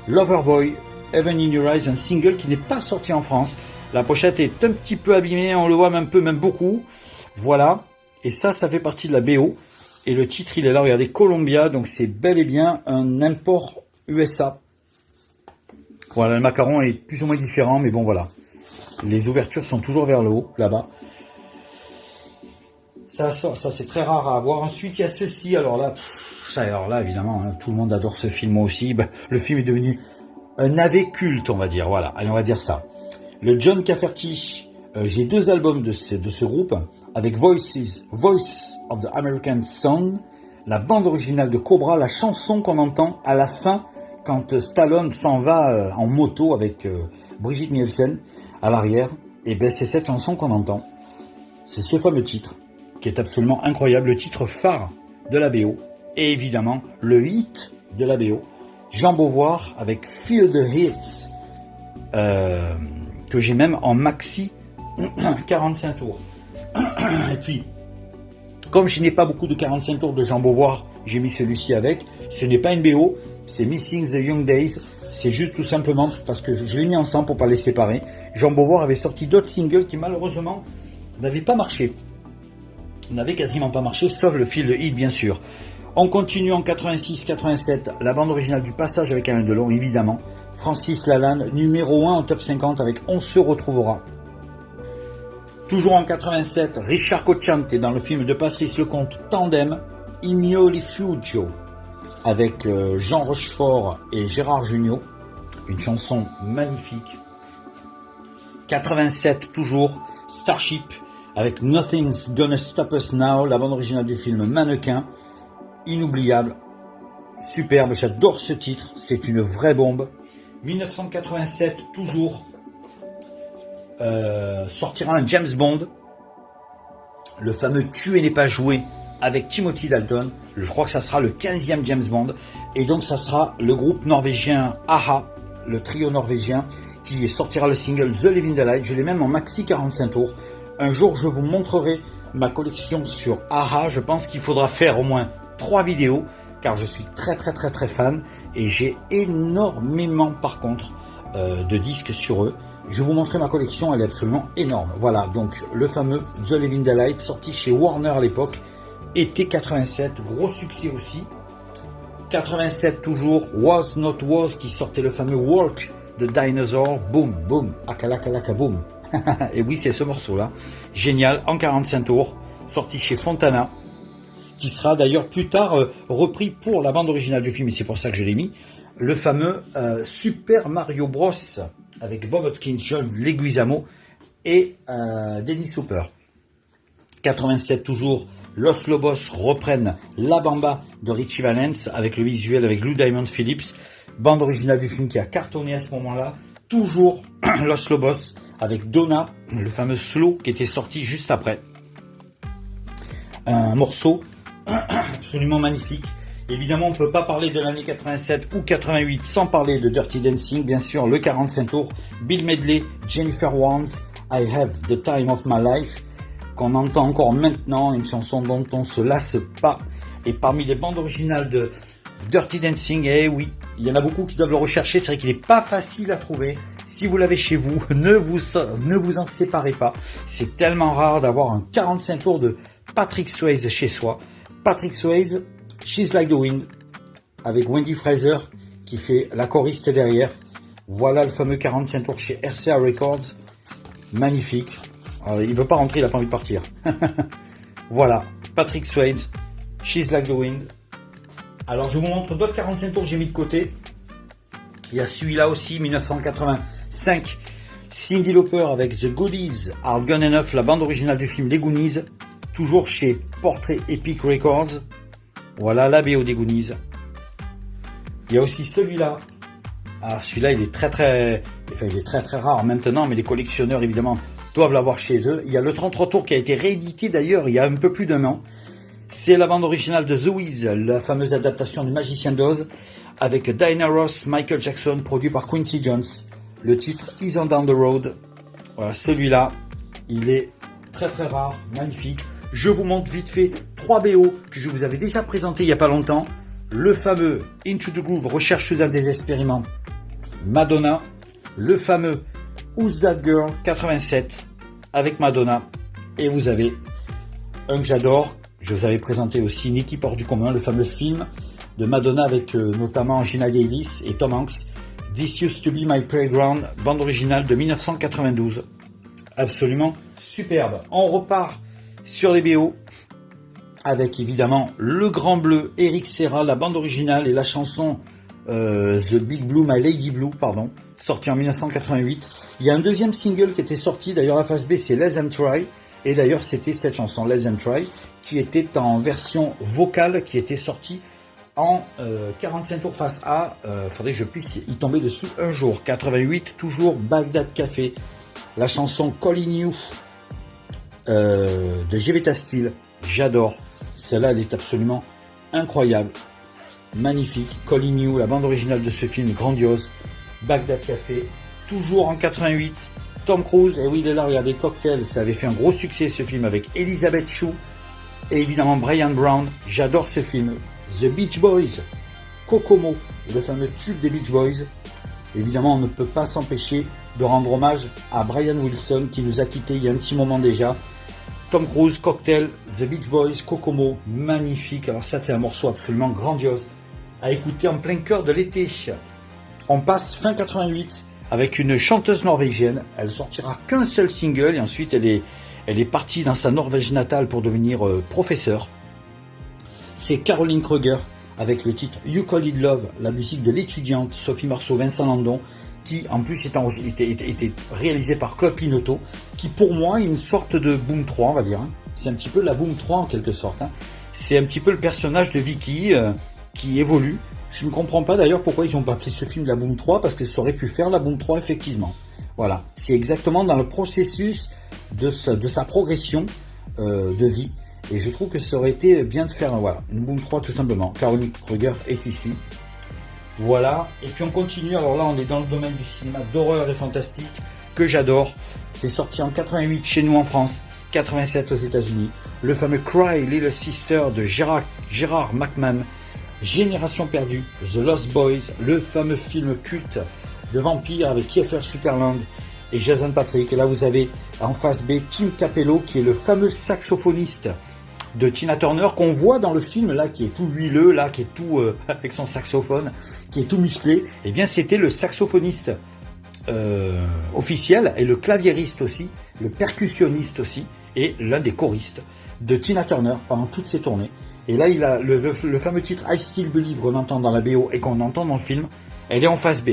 Loverboy, Heaven in Your Eyes, un single qui n'est pas sorti en France. La pochette est un petit peu abîmée, on le voit un peu, même beaucoup. Voilà, et ça fait partie de la BO. Et le titre, il est là, regardez, Columbia, donc c'est bel et bien un import USA. Voilà, le macaron est plus ou moins différent, mais bon, voilà. Les ouvertures sont toujours vers le haut, là-bas. Ça c'est très rare à avoir. Ensuite, il y a ceci, alors là, évidemment, hein, tout le monde adore ce film, moi aussi. Bah, le film est devenu un navet culte, on va dire, voilà, allez, on va dire ça. Le John Cafferty, j'ai 2 albums de ce groupe, avec Voice of the American Sun, la bande originale de Cobra, la chanson qu'on entend à la fin, quand Stallone s'en va en moto avec Brigitte Nielsen à l'arrière, et ben c'est cette chanson qu'on entend. C'est ce fameux titre, qui est absolument incroyable, le titre phare de la BO, et évidemment, le hit de la BO, Jean Beauvoir avec Feel the Hits, que j'ai même en maxi 45 tours. Et puis, comme je n'ai pas beaucoup de 45 tours de Jean Beauvoir, j'ai mis celui-ci avec. Ce n'est pas une BO, c'est Missing the Young Days. C'est juste tout simplement parce que je l'ai mis ensemble pour ne pas les séparer. Jean Beauvoir avait sorti d'autres singles qui malheureusement n'avaient pas marché. N'avaient quasiment pas marché, sauf le Feel the Hit bien sûr. On continue en 86-87, la bande originale du Passage avec Alain Delon, évidemment. Francis Lalanne, numéro 1 en top 50 avec On se retrouvera. Toujours en 87, Richard Cocciante dans le film de Patrice Lecomte, Tandem, Il mio rifugio, avec Jean Rochefort et Gérard Jugnot, une chanson magnifique. 87 toujours, Starship, avec Nothing's Gonna Stop Us Now, la bande originale du film Mannequin, inoubliable, superbe, j'adore ce titre, c'est une vraie bombe. 1987 toujours, sortira un James Bond, le fameux Tuer n'est pas joué avec Timothy Dalton. Je crois que ça sera le 15e James Bond, et donc ça sera le groupe norvégien a-ha, le trio norvégien, qui sortira le single The Living Daylight. Je l'ai même en maxi 45 tours. Un jour je vous montrerai ma collection sur a-ha. Je pense qu'il faudra faire au moins 3 vidéos, car je suis très fan, et j'ai énormément par contre de disques sur eux. Je vais vous montrer ma collection, elle est absolument énorme. Voilà, donc le fameux The Living Daylight, sorti chez Warner à l'époque, été 87, gros succès aussi. 87 toujours, Was Not Was, qui sortait le fameux Walk de Dinosaur, boum, boum, akalakalaka boum. Et oui, c'est ce morceau-là, génial, en 45 tours, sorti chez Fontana, qui sera d'ailleurs plus tard repris pour la bande originale du film, et c'est pour ça que je l'ai mis, le fameux Super Mario Bros, avec Bob Hoskins, John Leguizamo et Dennis Hopper. 87 toujours, Los Lobos reprennent La Bamba de Richie Valens avec le visuel avec Lou Diamond Phillips, bande originale du film qui a cartonné à ce moment-là. Toujours Los Lobos avec Donna, le fameux slow qui était sorti juste après. Un morceau absolument magnifique. Évidemment, on ne peut pas parler de l'année 87 ou 88 sans parler de Dirty Dancing. Bien sûr, le 45 tours, Bill Medley, Jennifer Warnes, I Have the Time of My Life, qu'on entend encore maintenant, une chanson dont on ne se lasse pas. Et parmi les bandes originales de Dirty Dancing, eh oui, il y en a beaucoup qui doivent le rechercher. C'est vrai qu'il n'est pas facile à trouver. Si vous l'avez chez vous, ne vous en séparez pas. C'est tellement rare d'avoir un 45 tours de Patrick Swayze chez soi. Patrick Swayze, She's Like the Wind, avec Wendy Fraser, qui fait la choriste derrière. Voilà le fameux 45 tours chez RCA Records. Magnifique. Alors, il veut pas rentrer, il a pas envie de partir. Voilà, Patrick Swayze, She's Like the Wind. Alors, je vous montre d'autres 45 tours que j'ai mis de côté. Il y a celui-là aussi, 1985. Cyndi Lauper avec The Goodies Are Gone Enough, la bande originale du film Les Goonies. Toujours chez Portrait Epic Records. Voilà la BO des Goonies. Il y a aussi celui-là. Ah, celui-là, il est très rare maintenant, mais les collectionneurs, évidemment, doivent l'avoir chez eux. Il y a le 33 tours qui a été réédité d'ailleurs il y a un peu plus d'un an. C'est la bande originale de The Wiz, la fameuse adaptation du Magicien d'Oz, avec Diana Ross, Michael Jackson, produit par Quincy Jones. Le titre Is on Down the Road. Voilà, celui-là, il est très rare, magnifique. Je vous montre vite fait 3 BO que je vous avais déjà présenté il n'y a pas longtemps. Le fameux Into the Groove, Recherche sous un désespériment, Madonna. Le fameux Who's That Girl 87 avec Madonna. Et vous avez un que j'adore, je vous avais présenté aussi, Une équipe hors du commun, le fameux film de Madonna avec notamment Gina Davis et Tom Hanks. This Used to Be My Playground, bande originale de 1992. Absolument superbe. On repart sur les BO avec évidemment Le Grand Bleu, Eric Serra, la bande originale et la chanson The Big Blue, My Lady Blue, pardon, sorti en 1988. Il y a un deuxième single qui était sorti, d'ailleurs la face B c'est Let Them Try, et d'ailleurs c'était cette chanson Let Them Try qui était en version vocale, qui était sortie en 45 tours face A. Faudrait que je puisse y tomber dessus un jour. 88, toujours Bagdad Café, la chanson Calling You de Jevetta Steel, j'adore. Celle-là, elle est absolument incroyable, magnifique. Calling You, la bande originale de ce film, grandiose. Bagdad Café, toujours en 88. Tom Cruise, et oui, il est là, regardez, Cocktail, ça avait fait un gros succès ce film avec Elizabeth Shue et évidemment Brian Brown. J'adore ce film. The Beach Boys, Kokomo, le fameux tube des Beach Boys. Évidemment, on ne peut pas s'empêcher de rendre hommage à Brian Wilson qui nous a quittés il y a un petit moment déjà. Tom Cruise, Cocktail, The Beach Boys, Kokomo, magnifique. Alors ça, c'est un morceau absolument grandiose à écouter en plein cœur de l'été. On passe fin 88 avec une chanteuse norvégienne. Elle sortira qu'un seul single et ensuite elle est partie dans sa Norvège natale pour devenir professeure. C'est Caroline Kruger avec le titre You Call It Love, la musique de l'étudiante Sophie Marceau, Vincent Landon, qui en plus était réalisé par Claude Pinoteau, qui pour moi est une sorte de Boom 3, on va dire. C'est un petit peu la Boom 3 en quelque sorte. C'est un petit peu le personnage de Vicky qui évolue. Je ne comprends pas d'ailleurs pourquoi ils n'ont pas appelé ce film la Boom 3, parce que ça aurait pu faire la Boom 3 effectivement. Voilà, c'est exactement dans le processus de sa progression de vie. Et je trouve que ça aurait été bien de faire une Boom 3 tout simplement. Caroline Kruger est ici. Voilà, et puis on continue. Alors là, on est dans le domaine du cinéma d'horreur et fantastique que j'adore. C'est sorti en 88 chez nous en France, 87 aux États-Unis. Le fameux Cry Little Sister de Gérard McMahon. Génération perdue, The Lost Boys, le fameux film culte de vampires avec Kiefer Sutherland et Jason Patric. Et là, vous avez en face B Kim Capello, qui est le fameux saxophoniste de Tina Turner qu'on voit dans le film, là, qui est tout huileux, là, qui est tout avec son saxophone, qui est tout musclé. Eh bien, c'était le saxophoniste officiel et le claviériste aussi, le percussionniste aussi, et l'un des choristes de Tina Turner pendant toutes ses tournées. Et là, il a le fameux titre I Still Believe qu'on entend dans la BO et qu'on entend dans le film, elle est en face B.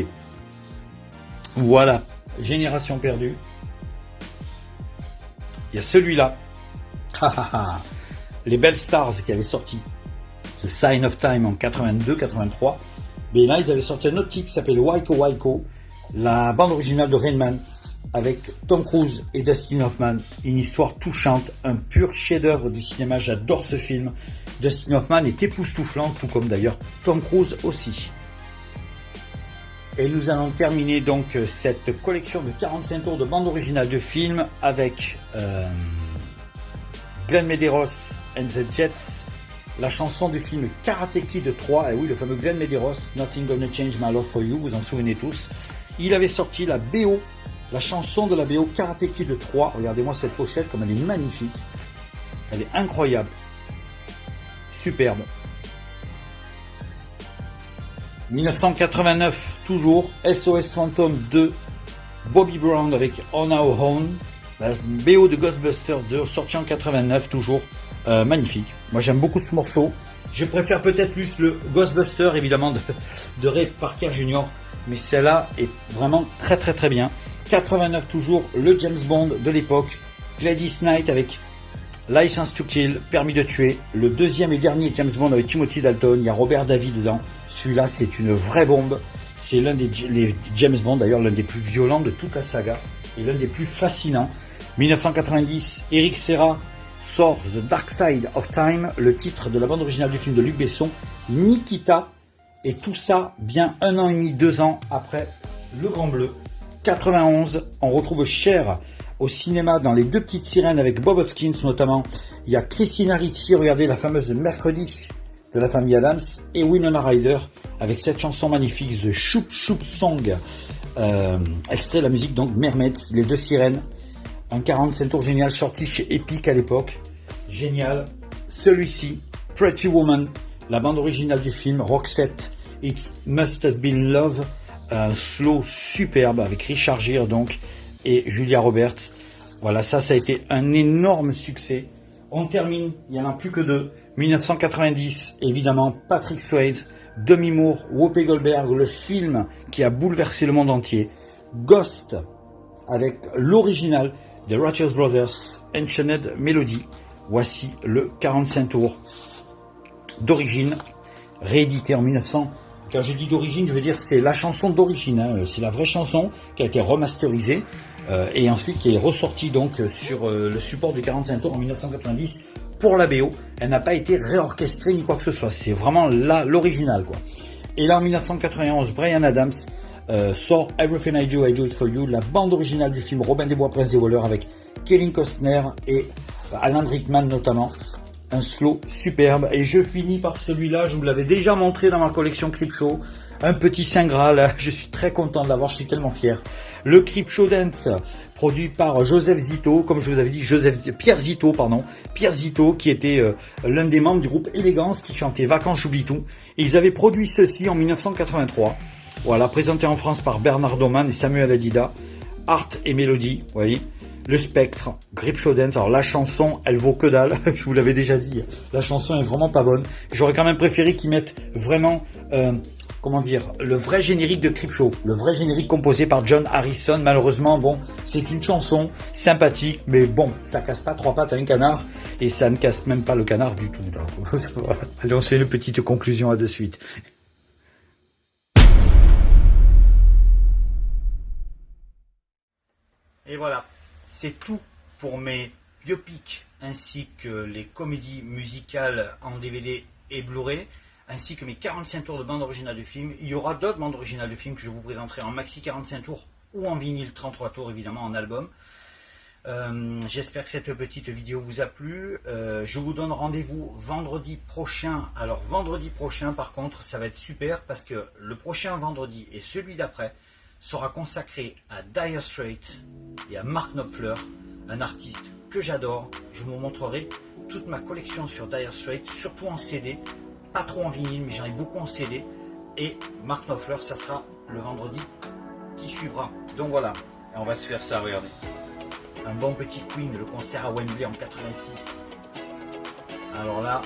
Voilà, Génération perdue. Il y a celui-là, les Belles Stars qui avaient sorti The Sign of Time en 82-83. Mais là, ils avaient sorti un autre titre qui s'appelle Waiko Waiko, la bande originale de Rain Man, avec Tom Cruise et Dustin Hoffman. Une histoire touchante, un pur chef-d'œuvre du cinéma. J'adore ce film. Dustin Hoffman est époustouflant, tout comme d'ailleurs Tom Cruise aussi. Et nous allons terminer donc cette collection de 45 tours de bande originale de films avec Glenn Medeiros and the Jets, la chanson du film Karate Kid 3, et oui, le fameux Glenn Medeiros, Nothing Gonna Change My Love For You, vous en souvenez tous. Il avait sorti la BO, la chanson de la BO Karate Kid 3. Regardez-moi cette pochette, comme elle est magnifique. Elle est incroyable. Superbe. 1989, toujours, SOS Phantom 2, Bobby Brown avec On Our Own. La BO de Ghostbusters 2, sorti en 89, toujours magnifique. Moi j'aime beaucoup ce morceau. Je préfère peut-être plus le Ghostbuster, évidemment, de Ray Parker Jr., mais celle-là est vraiment très très très bien. 89 toujours, le James Bond de l'époque, Gladys Knight avec License to Kill, Permis de tuer, le deuxième et dernier James Bond avec Timothy Dalton, il y a Robert David dedans. Celui-là, c'est une vraie bombe. C'est l'un des James Bond, d'ailleurs l'un des plus violents de toute la saga et l'un des plus fascinants. 1990, Eric Serra sort The Dark Side of Time, le titre de la bande originale du film de Luc Besson, Nikita, et tout ça bien 1 an et demi, 2 ans après Le Grand Bleu. 91, on retrouve Cher au cinéma dans Les Deux Petites Sirènes avec Bob Hoskins notamment. Il y a Christina Ricci, regardez la fameuse Mercredi de la famille Adams, et Winona Ryder avec cette chanson magnifique, The Shoop Shoop Song, extrait de la musique donc Mermaids, Les Deux Sirènes, un 45 tours génial sorti chez Epic à l'époque, génial. Celui-ci, Pretty Woman, la bande originale du film, Roxette, It Must Have Been Love, un slow superbe avec Richard Gere donc et Julia Roberts. Voilà, ça a été un énorme succès. On termine, il n'y en a plus que 2. 1990, évidemment, Patrick Swayze, Demi Moore, Whoopi Goldberg, le film qui a bouleversé le monde entier. Ghost, avec l'original des Righteous Brothers, Enchanted Melody. Voici le 45 tours d'origine, réédité en 1900. Quand je dis d'origine, je veux dire c'est la chanson d'origine, hein. C'est la vraie chanson qui a été remasterisée et ensuite qui est ressortie donc sur le support du 45 tours en 1990 pour la BO. Elle n'a pas été réorchestrée ni quoi que ce soit, c'est vraiment l'original quoi. Et là en 1991, Bryan Adams sort Everything I Do It For You, la bande originale du film Robin des Bois, Prince des voleurs avec Kevin Costner et Alan Rickman notamment. Un slow superbe. Et je finis par celui-là, je vous l'avais déjà montré dans ma collection Creepshow, un petit Saint Graal, je suis très content de l'avoir, je suis tellement fier. Le Creepshow Dance, produit par Joseph Zito, comme je vous avais dit, Pierre Zito, qui était l'un des membres du groupe Élégance, qui chantait Vacances, j'oublie tout. Et ils avaient produit ceci en 1983. Voilà, présenté en France par Bernard Doman et Samuel Adida. Art et mélodie, vous voyez. Le Spectre, Creepshow Dance. Alors la chanson, elle vaut que dalle, je vous l'avais déjà dit. La chanson est vraiment pas bonne. J'aurais quand même préféré qu'ils mettent vraiment, le vrai générique de Creepshow. Le vrai générique composé par John Harrison. Malheureusement, bon, c'est une chanson sympathique, mais bon, ça casse pas 3 pattes à un canard. Et ça ne casse même pas le canard du tout. Voilà. Allez, on se fait une petite conclusion à de suite. Et voilà. C'est tout pour mes biopics ainsi que les comédies musicales en DVD et Blu-ray, ainsi que mes 45 tours de bande originale de film. Il y aura d'autres bandes originales de films que je vous présenterai en maxi 45 tours ou en vinyle 33 tours évidemment en album. J'espère que cette petite vidéo vous a plu. Je vous donne rendez-vous vendredi prochain. Alors vendredi prochain par contre ça va être super parce que le prochain vendredi et celui d'après sera consacré à Dire Straits et à Mark Knopfler, un artiste que j'adore. Je vous montrerai toute ma collection sur Dire Straits, surtout en CD, pas trop en vinyle, mais j'en ai beaucoup en CD. Et Mark Knopfler, ça sera le vendredi qui suivra. Donc voilà, et on va se faire ça, regardez. Un bon petit Queen, le concert à Wembley en 86. Alors là,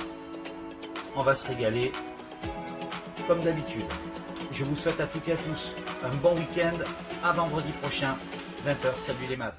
on va se régaler comme d'habitude. Je vous souhaite à toutes et à tous un bon week-end. À vendredi prochain, 20h. Salut les maths.